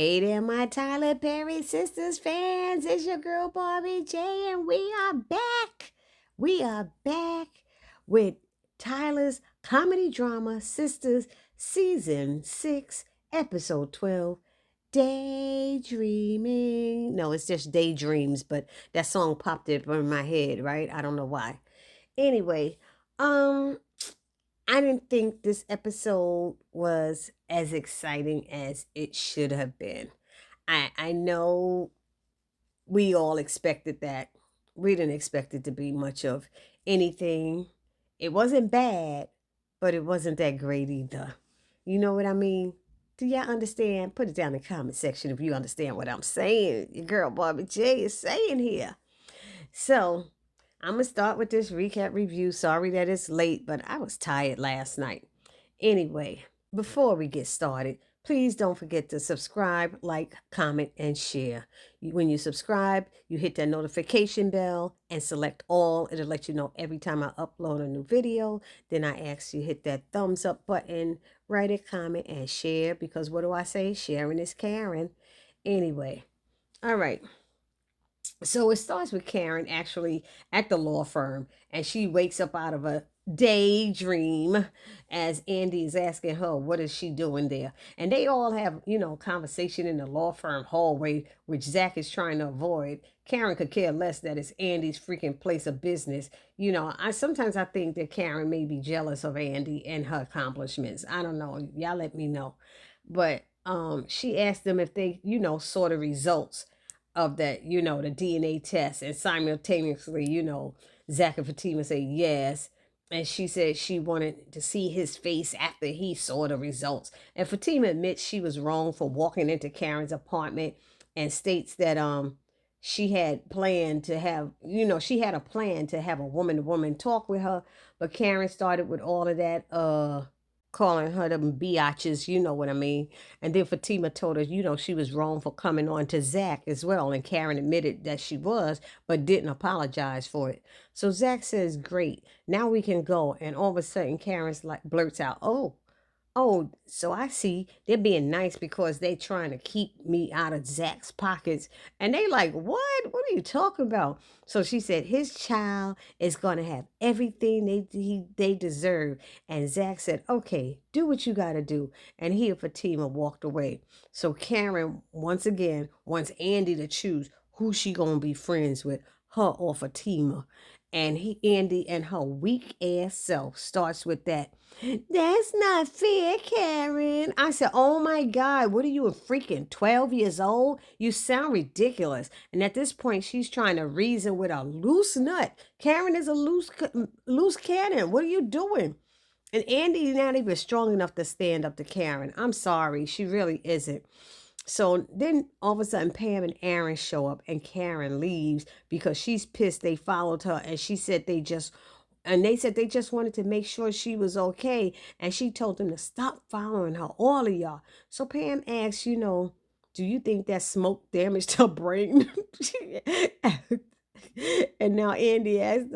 Hey there, my Tyler Perry Sisters fans. It's your girl Barbie J, and we are back. We are back with Tyler's comedy drama Sisters Season 6, Episode 12, Daydreaming. No, it's just Daydreams, but that song popped up in my head, right? I don't know why. Anyway, um, I didn't think this episode was as exciting as it should have been. I know we all expected that. We didn't expect it to be much of anything. It wasn't bad, but it wasn't that great either. You know what I mean? Do y'all understand? Put it down in the comment section if you understand what I'm saying. Your girl Barbie J is saying here. So I'm going to start with this recap review. Sorry that it's late, but I was tired last night. Anyway, before we get started, please don't forget to subscribe, like, comment, and share. When you subscribe, you hit that notification bell and select all. It'll let you know every time I upload a new video. Then I ask you hit that thumbs up button, write a comment, and share. Because what do I say? Sharing is caring. Anyway, all right. So it starts with Karen actually at the law firm, and she wakes up out of a daydream as Andy is asking her what is she doing there. And they all have, conversation in the law firm hallway, which Zach is trying to avoid. Karen could care less that it's Andy's freaking place of business. Sometimes I think that Karen may be jealous of Andy and her accomplishments. I don't know. Y'all let me know. But she asked them if they, saw the results of that, the DNA test, and simultaneously, Zach and Fatima say yes. And she said she wanted to see his face after he saw the results. And Fatima admits she was wrong for walking into Karen's apartment and states that she had planned to have, she had a plan to have a woman-to-woman talk with her, but Karen started with all of that calling her them biatches, you know what I mean. And then Fatima told her, she was wrong for coming on to Zach as well. And Karen admitted that she was, but didn't apologize for it. So Zach says, great, now we can go. And all of a sudden, Karen's like blurts out, oh, so I see they're being nice because they trying to keep me out of Zach's pockets. And they like, what? What are you talking about? So she said his child is going to have everything they deserve. And Zach said, okay, do what you got to do. And he and Fatima walked away. So Karen, once again, wants Andy to choose who she going to be friends with, her or Fatima. And Andy and her weak ass self starts with that. That's not fair, Karen. I said, oh my God, what are you, a freaking 12 years old? You sound ridiculous. And at this point, she's trying to reason with a loose nut. Karen is a loose cannon. What are you doing? And Andy's not even strong enough to stand up to Karen. I'm sorry, she really isn't. So then all of a sudden Pam and Aaron show up and Karen leaves because she's pissed they followed her, and she said they just wanted to make sure she was okay, and she told them to stop following her, all of y'all. So Pam asks, do you think that smoke damaged her brain? And now Andy asked,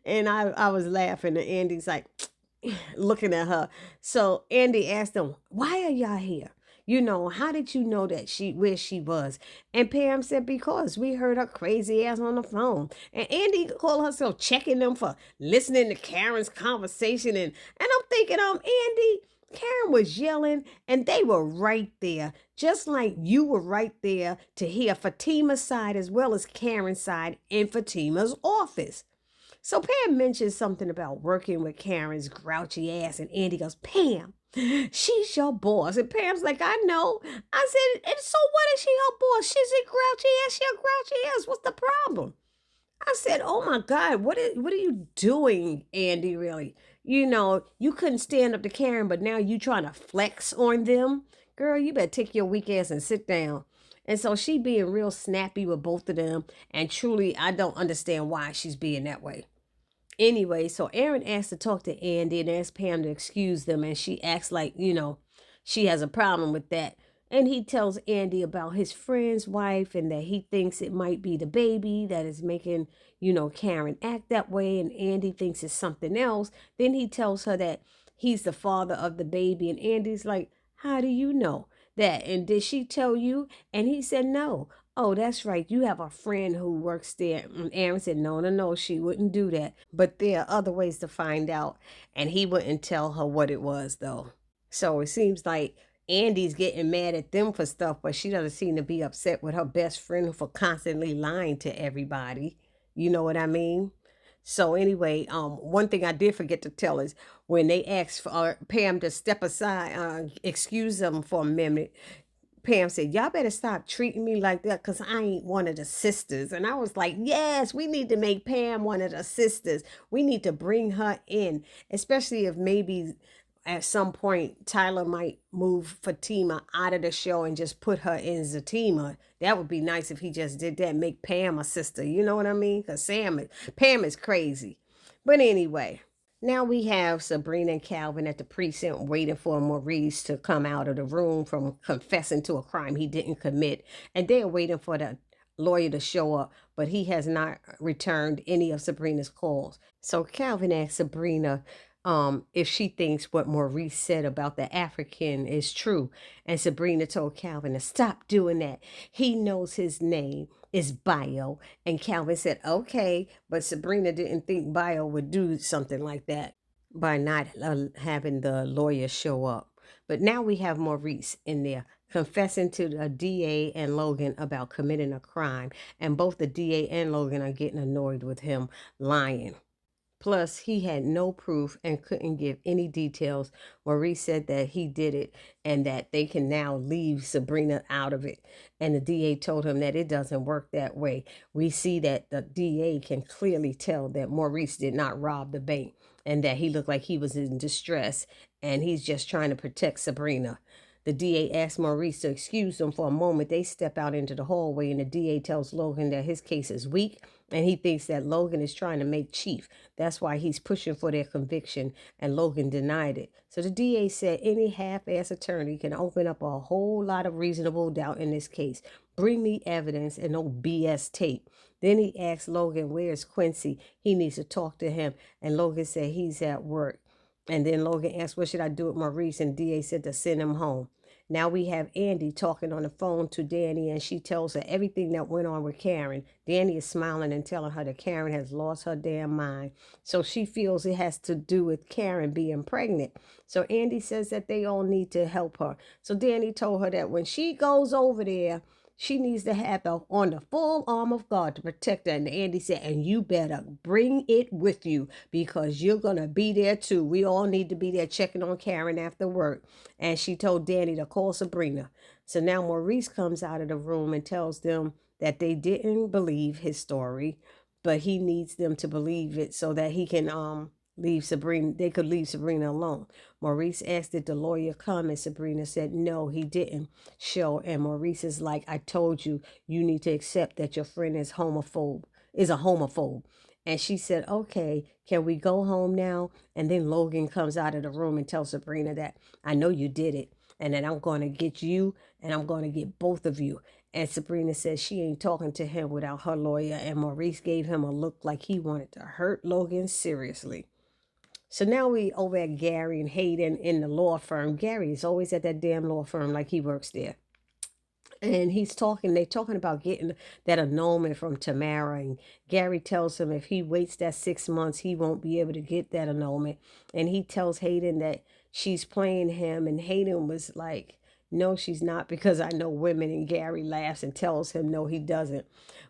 and I was laughing, and Andy's like looking at her. So Andy asked them, why are y'all here? How did you know that where she was? And Pam said, because we heard her crazy ass on the phone. And Andy called herself checking them for listening to Karen's conversation. And I'm thinking, Andy, Karen was yelling and they were right there. Just like you were right there to hear Fatima's side as well as Karen's side in Fatima's office. So Pam mentioned something about working with Karen's grouchy ass. And Andy goes, Pam, she's your boss. And Pam's like, I know. I said, and so what is she her boss? She's a grouchy ass. She a grouchy ass. What's the problem? I said, oh my God, what are you doing, Andy, really? You couldn't stand up to Karen, but now you trying to flex on them? Girl, you better take your weak ass and sit down. And so she being real snappy with both of them. And truly, I don't understand why she's being that way. Anyway, so Aaron asked to talk to Andy and asked Pam to excuse them. And she acts like, she has a problem with that. And he tells Andy about his friend's wife and that he thinks it might be the baby that is making, Karen act that way. And Andy thinks it's something else. Then he tells her that he's the father of the baby. And Andy's like, how do you know? that. And did she tell you? And he said, no. Oh, that's right. You have a friend who works there. And Aaron said, no, no, no, she wouldn't do that. But there are other ways to find out. And he wouldn't tell her what it was, though. So it seems like Andy's getting mad at them for stuff, but she doesn't seem to be upset with her best friend for constantly lying to everybody. You know what I mean? So anyway, one thing I did forget to tell is when they asked for Pam to step aside, excuse them for a minute, Pam said, y'all better stop treating me like that because I ain't one of the sisters. And I was like, yes, we need to make Pam one of the sisters. We need to bring her in, especially if maybe at some point Tyler might move Fatima out of the show and just put her in Zatima. That would be nice if he just did that, make Pam a sister. You know what I mean? Because Pam is crazy. But anyway. Now we have Sabrina and Calvin at the precinct waiting for Maurice to come out of the room from confessing to a crime he didn't commit. And they're waiting for the lawyer to show up, but he has not returned any of Sabrina's calls. So Calvin asked Sabrina if she thinks what Maurice said about the African is true. And Sabrina told Calvin to stop doing that. He knows his name is Bio. And Calvin said, okay, but Sabrina didn't think Bio would do something like that by not having the lawyer show up. But now we have Maurice in there confessing to the DA and Logan about committing a crime. And both the DA and Logan are getting annoyed with him lying. Plus, he had no proof and couldn't give any details. Maurice said that he did it and that they can now leave Sabrina out of it. And the DA told him that it doesn't work that way. We see that the DA can clearly tell that Maurice did not rob the bank and that he looked like he was in distress and he's just trying to protect Sabrina. The DA asked Maurice to excuse them for a moment. They step out into the hallway and the DA tells Logan that his case is weak and he thinks that Logan is trying to make chief. That's why he's pushing for their conviction, and Logan denied it. So the DA said any half-ass attorney can open up a whole lot of reasonable doubt in this case. Bring me evidence and no BS tape. Then he asked Logan, where's Quincy? He needs to talk to him. And Logan said he's at work. And then Logan asked, what should I do with Maurice? And DA said to send him home. Now we have Andy talking on the phone to Danny, and she tells her everything that went on with Karen. Danny is smiling and telling her that Karen has lost her damn mind. So she feels it has to do with Karen being pregnant. So Andy says that they all need to help her. So Danny told her that when she goes over there, she needs to have on the full arm of God to protect her. And Andy said, and you better bring it with you because you're going to be there too. We all need to be there checking on Karen after work. And she told Danny to call Sabrina. So now Maurice comes out of the room and tells them that they didn't believe his story, but he needs them to believe it so that he can leave Sabrina. They could leave Sabrina alone. Maurice asked did the lawyer come, and Sabrina said no, he didn't show. And Maurice is like, I told you, you need to accept that your friend is a homophobe. And she said, okay, can we go home now? And then Logan comes out of the room and tells Sabrina that I know you did it and that I'm going to get you and I'm going to get both of you. And Sabrina says she ain't talking to him without her lawyer. And Maurice gave him a look like he wanted to hurt Logan seriously. So now we over at Gary and Hayden in the law firm. Gary is always at that damn law firm like he works there. And they're talking about getting that annulment from Tamara. And Gary tells him if he waits that 6 months, he won't be able to get that annulment. And he tells Hayden that she's playing him. And Hayden was like, no, she's not, because I know women. And Gary laughs and tells him, no, he doesn't.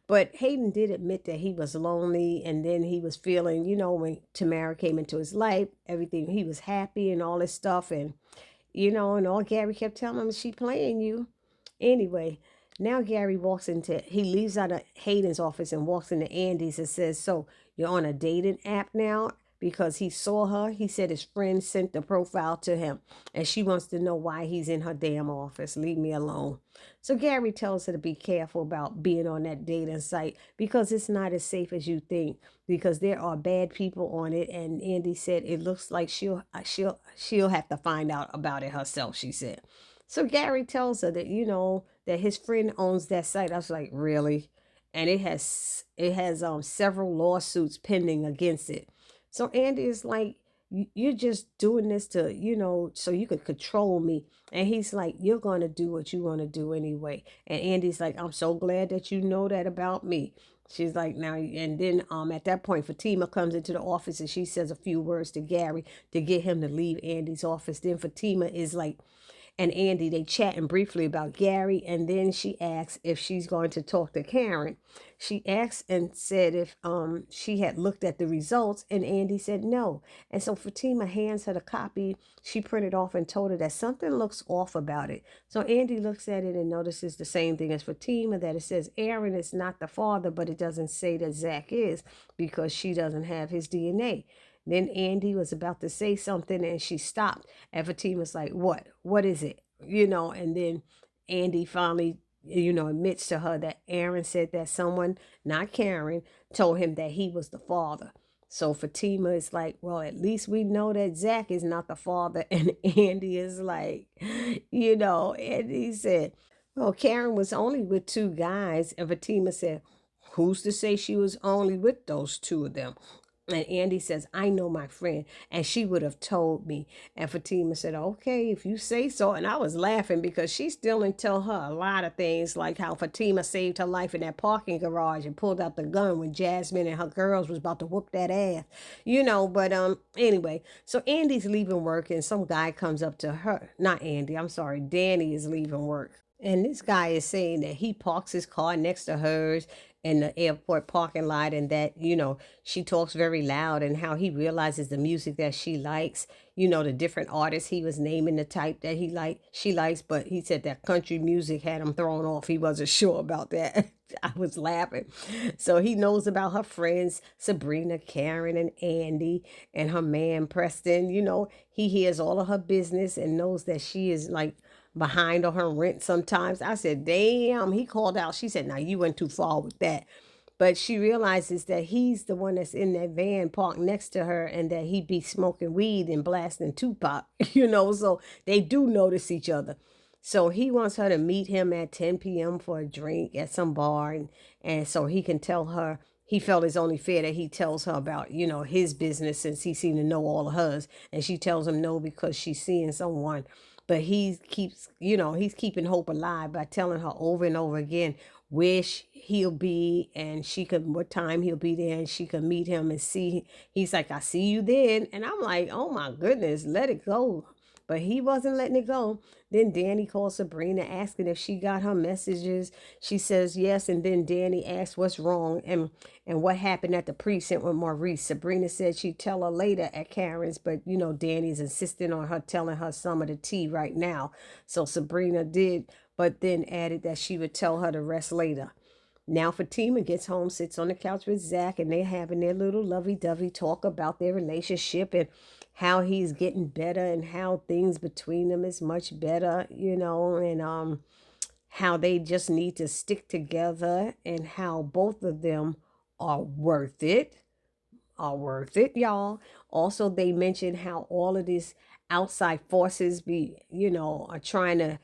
But Hayden did admit that he was lonely. And then he was feeling, when Tamara came into his life, everything, he was happy and all this stuff. And, and all Gary kept telling him, she playing you. Anyway, now Gary he leaves out of Hayden's office and walks into Andy's and says, so you're on a dating app now? Because he saw her. He said his friend sent the profile to him and she wants to know why he's in her damn office. Leave me alone. So Gary tells her to be careful about being on that dating site because it's not as safe as you think, because there are bad people on it. And Andy said it looks like she'll have to find out about it herself, she said. So Gary tells her that, that his friend owns that site. I was like, really? And it has several lawsuits pending against it. So Andy is like, you're just doing this to, so you could control me. And he's like, you're going to do what you want to do anyway. And Andy's like, I'm so glad that you know that about me. She's like, now, and then at that point, Fatima comes into the office and she says a few words to Gary to get him to leave Andy's office. Then Fatima is like, and Andy, they chatting briefly about Gary, and then she asks if she's going to talk to Karen. She asked and said if she had looked at the results, and Andy said no. And so Fatima hands her the copy she printed off and told her that something looks off about it. So Andy looks at it and notices the same thing as Fatima, that it says Aaron is not the father, but it doesn't say that Zach is because she doesn't have his DNA. Then Andy was about to say something and she stopped. And Fatima's like, what? What is it? And then Andy finally, admits to her that Aaron said that someone, not Karen, told him that he was the father. So Fatima is like, well, at least we know that Zach is not the father. And Andy is like, and he said, well, Karen was only with two guys. And Fatima said, who's to say she was only with those two of them? And Andy says, I know my friend, and she would have told me. And Fatima said, okay, if you say so. And I was laughing because she still didn't tell her a lot of things, like how Fatima saved her life in that parking garage and pulled out the gun when Jasmine and her girls was about to whoop that ass, But anyway, so Andy's leaving work and some guy comes up to her. Not Andy, I'm sorry. Danny is leaving work. And this guy is saying that he parks his car next to hers in the airport parking lot, and that, she talks very loud, and how he realizes the music that she likes, the different artists he was naming, the type that she likes, but he said that country music had him thrown off. He wasn't sure about that. I was laughing. So he knows about her friends, Sabrina, Karen, and Andy, and her man, Preston. He hears all of her business and knows that she is like behind on her rent sometimes. I said, damn, he called out. She said, now you went too far with that. But she realizes that he's the one that's in that van parked next to her, and that he be smoking weed and blasting Tupac, so they do notice each other. So he wants her to meet him at 10 p.m. for a drink at some bar. And so he can tell her, he felt it's only fair that he tells her about, his business, since he seemed to know all of hers. And she tells him no because she's seeing someone. But he's keeping hope alive by telling her over and over again where he'll be, and what time he'll be there, and she can meet him and see. He's like, I see you then. And I'm like, oh my goodness, let it go. But he wasn't letting it go. Then Danny calls Sabrina asking if she got her messages. She says yes. And then Danny asks what's wrong and what happened at the precinct with Maurice. Sabrina said she'd tell her later at Karen's, but Danny's insisting on her telling her some of the tea right now. So Sabrina did, but then added that she would tell her the rest later. Now Fatima gets home, sits on the couch with Zach, and they're having their little lovey-dovey talk about their relationship and how he's getting better and how things between them is much better, and how they just need to stick together, and how both of them are worth it, y'all. Also, they mentioned how all of these outside forces are trying to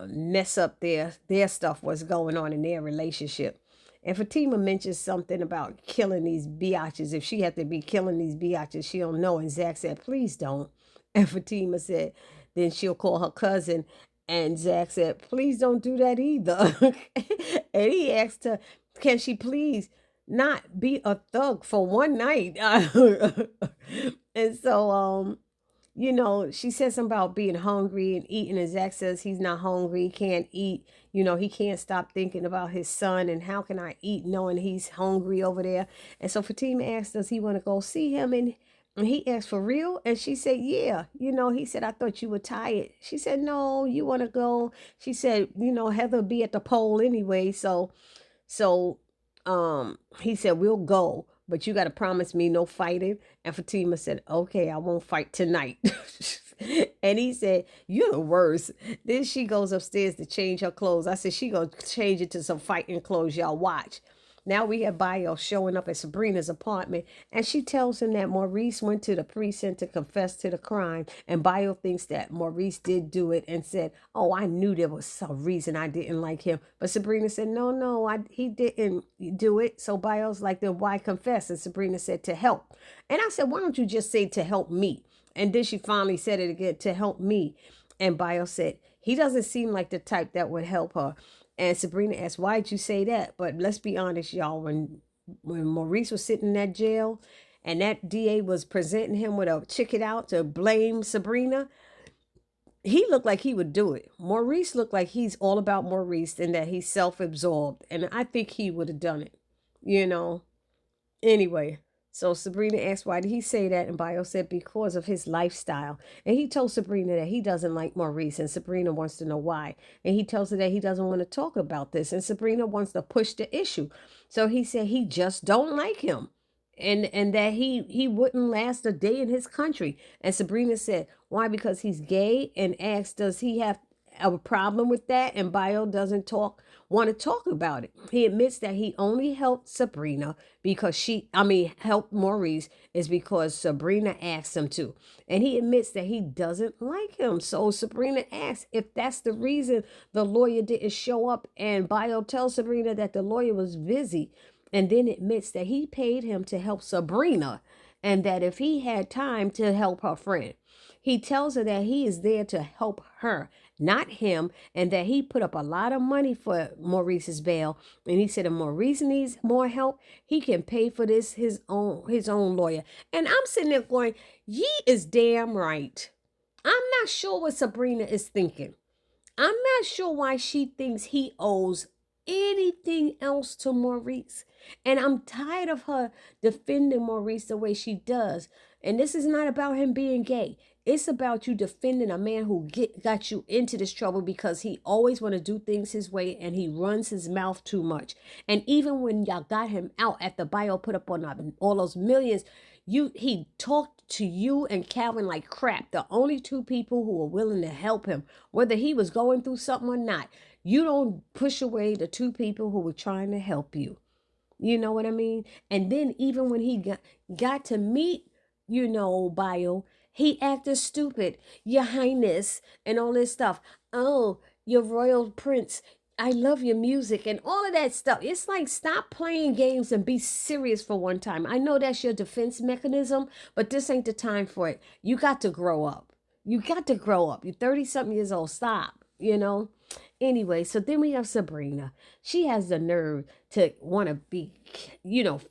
mess up their stuff, what's going on in their relationship. And Fatima mentions something about killing these biatches. If she had to be killing these biatches, she don't know. And Zach said, please don't. And Fatima said, then she'll call her cousin. And Zach said, please don't do that either. And he asked her, can she please not be a thug for one night? And so, she says something about being hungry and eating, and Zach says he's not hungry, he can't eat, he can't stop thinking about his son, and how can I eat knowing he's hungry over there? And so Fatima asked, does he want to go see him? And he asked, for real? And she said, yeah. He said, I thought you were tired. She said, no, you want to go? She said, Heather be at the poll anyway, so he said, we'll go, but you got to promise me no fighting. And Fatima said, okay, I won't fight tonight. And he said, you're the worst. Then she goes upstairs to change her clothes. I said, she gonna change it to some fighting clothes. Y'all watch. Now we have Bio showing up at Sabrina's apartment, and she tells him that Maurice went to the precinct to confess to the crime, and Bio thinks that Maurice did do it and said, "Oh, I knew there was some reason I didn't like him." But Sabrina said, "No, no, he didn't do it." So Bio's like, "Then why confess?" And Sabrina said, "To help." And I said, "Why don't you just say to help me?" And then she finally said it again, "To help me." And Bio said, "He doesn't seem like the type that would help her." And Sabrina asked, "Why'd you say that?" But let's be honest, y'all, when Maurice was sitting in that jail and that DA was presenting him with a ticket out to blame Sabrina, he looked like he would do it. Maurice looked like he's all about Maurice and that he's self-absorbed. And I think he would have done it, you know. Anyway, so Sabrina asked, "Why did he say that?" And Bio said, "Because of his lifestyle." And he told Sabrina that he doesn't like Maurice, and Sabrina wants to know why. And he tells her that he doesn't want to talk about this, and Sabrina wants to push the issue. So he said he just don't like him. And that he wouldn't last a day in his country. And Sabrina said, "Why? Because he's gay?" And asked, "Does he have a problem with that?" And Bio doesn't want to talk about it. He admits that he only helped Sabrina because helped Maurice is because Sabrina asked him to. And he admits that he doesn't like him. So Sabrina asks if that's the reason the lawyer didn't show up. And Bio tells Sabrina that the lawyer was busy, and then admits that he paid him to help Sabrina and that if he had time to help her friend. He tells her that he is there to help her, not him, and that he put up a lot of money for Maurice's bail. And he said if Maurice needs more help, he can pay for this his own lawyer. And I'm sitting there going, "Ye is damn right." I'm not sure what Sabrina is thinking. I'm not sure why she thinks he owes anything else to Maurice. And I'm tired of her defending Maurice the way she does. And this is not about him being gay. It's about you defending a man who got you into this trouble because he always want to do things his way and he runs his mouth too much. And even when y'all got him out at the Bio put up on all those millions, he talked to you and Calvin like crap. The only two people who were willing to help him, whether he was going through something or not. You don't push away the two people who were trying to help you. You know what I mean? And then even when he got to meet, Bio, he acted stupid. "Your Highness," and all this stuff. "Oh, your Royal Prince, I love your music," and all of that stuff. It's like, stop playing games and be serious for one time. I know that's your defense mechanism, but this ain't the time for it. You got to grow up. You got to grow up. You're 30-something years old. Stop, Anyway, so then we have Sabrina. She has the nerve to want to be,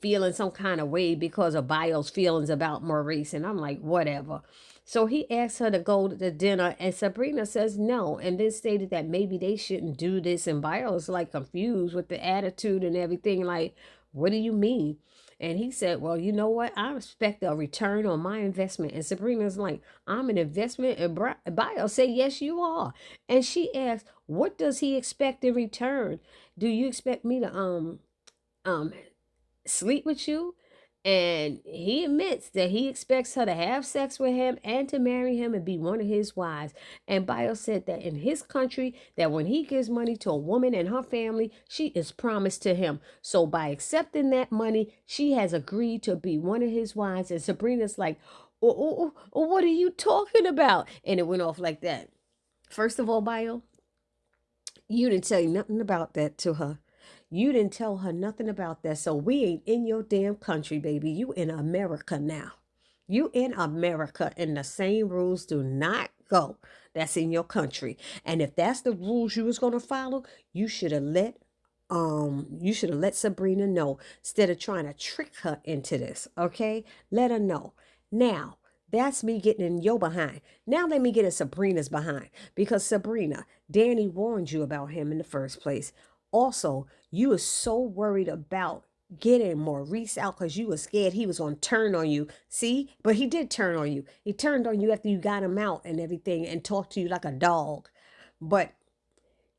feeling some kind of way because of Bio's feelings about Maurice. And I'm like, whatever. So he asks her to go to dinner, and Sabrina says no, and then stated that maybe they shouldn't do this. And Bio's like confused with the attitude and everything. Like, what do you mean? And he said, "Well, you know what? I expect a return on my investment." And Sabrina's like, "I'm an investment." And Bio say, "Yes, you are." And she asks, "What does he expect in return? Do you expect me to um sleep with you?" And he admits that he expects her to have sex with him and to marry him and be one of his wives. And Bio said that in his country, that when he gives money to a woman and her family, she is promised to him. So by accepting that money, she has agreed to be one of his wives. And Sabrina's like, what are you talking about?" And it went off like that. First of all, Bio, you didn't say nothing about that to her. You didn't tell her nothing about that. So we ain't in your damn country, baby. You in America now. You in America, and the same rules do not go that's in your country. And if that's the rules you was gonna follow, you should have let Sabrina know instead of trying to trick her into this. Okay? Let her know. Now, that's me getting in your behind. Now let me get in Sabrina's behind. Because Sabrina, Danny warned you about him in the first place. Also, you were so worried about getting Maurice out because you were scared he was going to turn on you. See? But he did turn on you. He turned on you after you got him out and everything and talked to you like a dog. But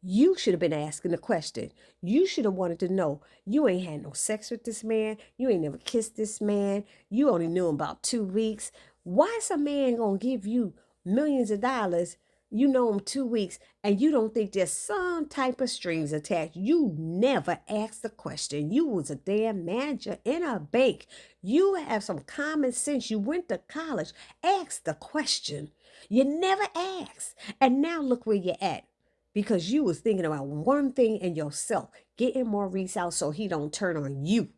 you should have been asking the question. You should have wanted to know. You ain't had no sex with this man. You ain't never kissed this man. You only knew him about 2 weeks. Why is a man going to give you millions of dollars You know him 2 weeks and you don't think there's some type of strings attached. You never asked the question. You was a damn manager in a bank. You have some common sense. You went to college. Ask the question. You never asked. And now look where you're at. Because you was thinking about one thing in yourself, getting Maurice out so he don't turn on you.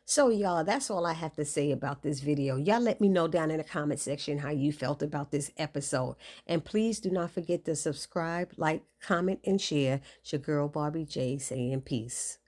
So y'all, that's all I have to say about this video. Y'all let me know down in the comment section how you felt about this episode. And please do not forget to subscribe, like, comment, and share. It's your girl Barbie J saying peace.